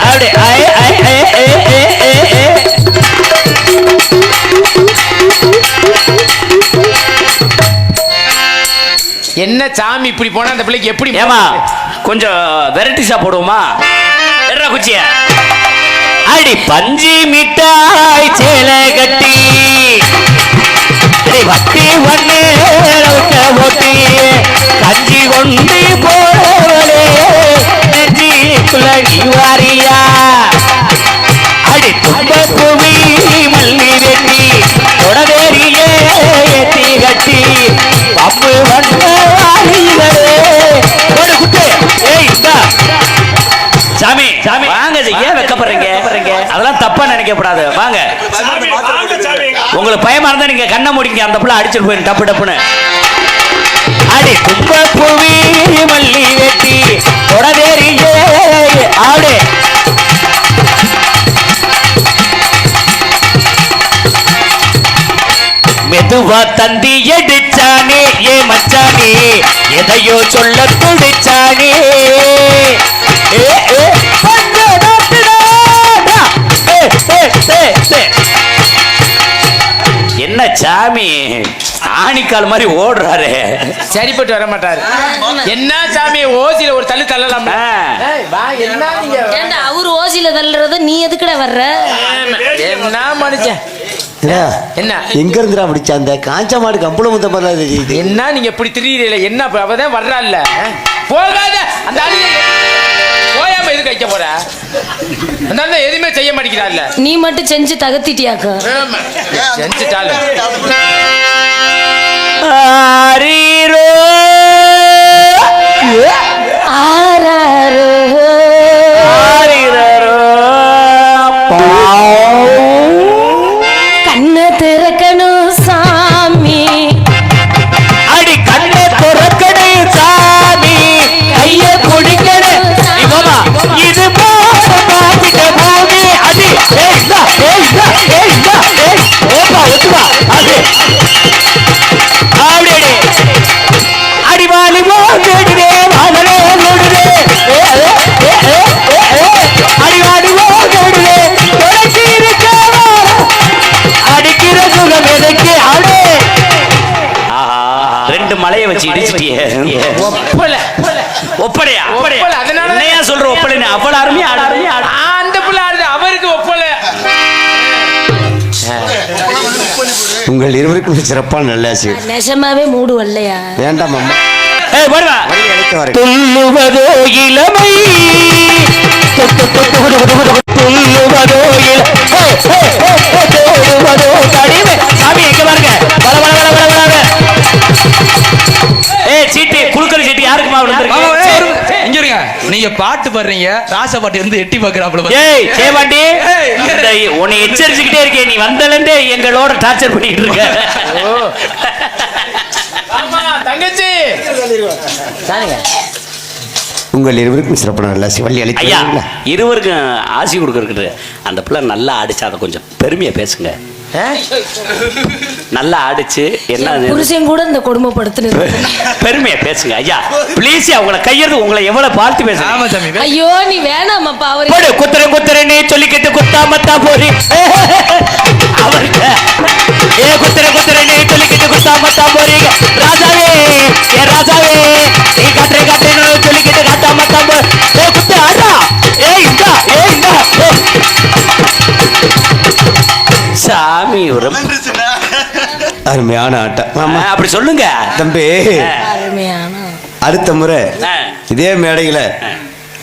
அப்படி என்ன சாமி இப்படி போனா அந்த பிள்ளைக்கு எப்படி? ஏமா கொஞ்சம் வெரைட்டிஸா போடுவோமா? எட்ரா குச்சிய. அடி பஞ்சி மிட்டாய் சேலை கட்டி வட்டி ஒண்ணு ஓட்டி கஞ்சி கொண்டு போறவளே நெஞ்சிக்குள்ள நீ வாரியா? அடி தும்பூமி மல்லி வெட்டி தொடவேரியே ஏத்தி கட்டி பம்பு வண்ண சாமி சாமி வாங்க. ஏன் வெக்கப்படுறீங்க? அதெல்லாம் தப்பா நினைக்கப்படாது. வாங்க. உங்களுக்கு பயமா இருந்தா நீங்க கண்ணை முடிங்க. அந்த புள்ள அடிச்சுட்டு போயிரு டப்பு டப்புன்னு. அடி தும்பூமி மல்லி வெட்டி தொடவேரியே ஆடு மெதுவா தந்தி எடுச்சானே ஏ மச்சானே எதையோ சொல்ல துடிச்சானே. என்ன சாமி ஆணிக்கால் மாதிரி ஓடுறாரு? சரிப்பட்டு வர மாட்டாரு. என்ன சாமி ஓசியில ஒரு தள்ளு தள்ளலாம். அவரு ஓசியில தள்ளுறத நீ எதுக்குடா வர்ற? என்ன மனுஷன் என்ன எங்க இருந்துடா முடிச்ச அந்த காஞ்ச மாடு கம்பளம் முத்த மாதிரி தெரியுது. என்ன நீங்க இப்படி திடீர்ல? என்ன அவதான் வர்றான்ல, போகாத அந்த போயாம எதுக்கு வைக்க போற? அந்த எதுவுமே செய்ய மாட்டேங்கிறான்ல. நீ மட்டும் செஞ்சு தகத்திட்டியாக்க செஞ்சுட்டால. ஆரீரோ ஆராரோ ஆரீரோ கண்ணை திறக்கணும் சாமி. அடி கண்ணை திறக்கணும் சாமி கைய குடிக்கணும். இது பாத்திட்ட பூமி அடி அடிவாளி போடுதே மகளே போடுதே அடிவாளி போடுதே அடிக்கிற சுகம் எதுக்கு? அடே ரெண்டு மலையை வச்சு இடிச்சிட்டியே. ஒப்படையா அதனால சொல்ற ஒப்படை அவ்வளவு அருமையா அந்த பிள்ளை ஆடுது. அவருக்கு ஒப்பல. உங்கள் இருவருக்கும் சிறப்பான நல்ல நெசமாவே மூடு வரலையா? வேண்டாம் அம்மா. துள்ளுவதோ இளமை துள்ளுவதோ இளவதோ கடிமை. சாமி எங்க பாருங்க. சீட்டு குழுக்கள் சீட்டு யாருக்குமா இங்க இருங்க. நீங்க பாட்டு பாடுறீங்க, ராசா பாட்டு இருந்து எட்டி பாக்குறாப்ல. ஏய் சேவாண்டி, உன்னை எச்சரிச்சுக்கிட்டே இருக்கேன். நீ வந்தலந்தே எங்களோட டார்ச்சர் பண்ணிட்டு இருக்க. தங்கச்சி உங்கள் இருவருக்கும் சிறப்பான நல்ல வள்ளி ஐயா, அளித்து இருவருக்கும் ஆசி கொடுக்கறது. அந்த பிள்ளை நல்லா அடிச்சா அதை கொஞ்சம் பெருமையா பேசுங்க. நல்லா அடிச்சு என்ன புருஷன் கூட இந்த கொடுமைப்படுத்துறது பெருமையா பேசுங்க ஐயா ப்ளீஸ். அவங்கள கையெழுத்து உங்களை எவ்வளவு பார்த்து பேசுங்க. ஐயோ நீ வேணாமப்பா. அவரு குத்துறேன்னு சொல்லிக்கிட்டு குத்தாமத்தா போறி அவருக்கு குத்துறேன்னு சொல்லிக்கிட்டு குத்தாமத்தா போறீங்க. ராஜாவே ஏ ராஜாவே நீ காட்டுறேன்னு சொல்லிக்கிட்டு காத்தாமத்தா போ குத்து ஆடா. சாமி அருமையான ஆட்டம். அப்படி சொல்லுங்க தம்பி. அடுத்த முறை இதே மேடையில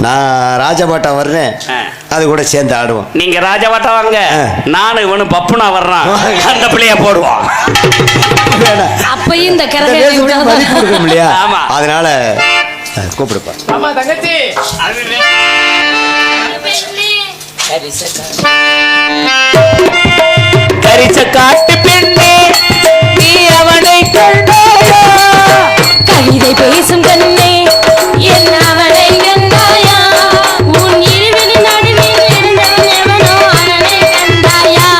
நான் ராஜபாட்டா வர்றேன், அது கூட சேர்ந்து ஆடுவோம். நீங்க ராஜபாட்டா வாங்க, நானும் இவனும் பப்புனா வர்றான், அந்த பிள்ளைய போடுவான். அப்பயும் இந்த இல்லையா? அதனால கூப்பிடுப்பா. ஆமா தங்கச்சி. கரிச காட்டு பெண்ணே நீ அவனை கண்டாயா? கவிதை பேசும் கண்ணே என் அவனை கண்டாயா? உன் இருவிழி நடுவில் இருந்தவன் எவனோ அவனை கண்டாயா?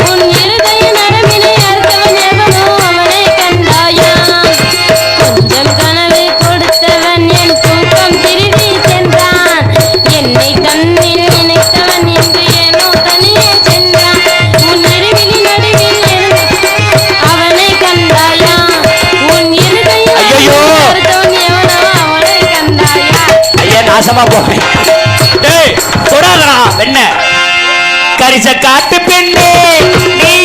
உன் இருதய நரம்பினை அறுத்தவன் எவனோ அவனை கண்டாயா? கொஞ்சம் கனவு கொடுத்தவன் என் தூக்கம் திருடி சென்றான். என்னை தன்னில் நினைத்தவன் என்று ஏனோ தனியே சென்றான் உன் இருவிழி நடுவில் இருந்து அவனை கண்டாயா உன் இருகையில் ஐயையோ! பார்த்தவன் எவனோ அவனை கண்டாயா ஐயா நாசமா போவேன் டேய் தொடாதடா வெண்ண கரிச காட்டு பெண்ணே நீ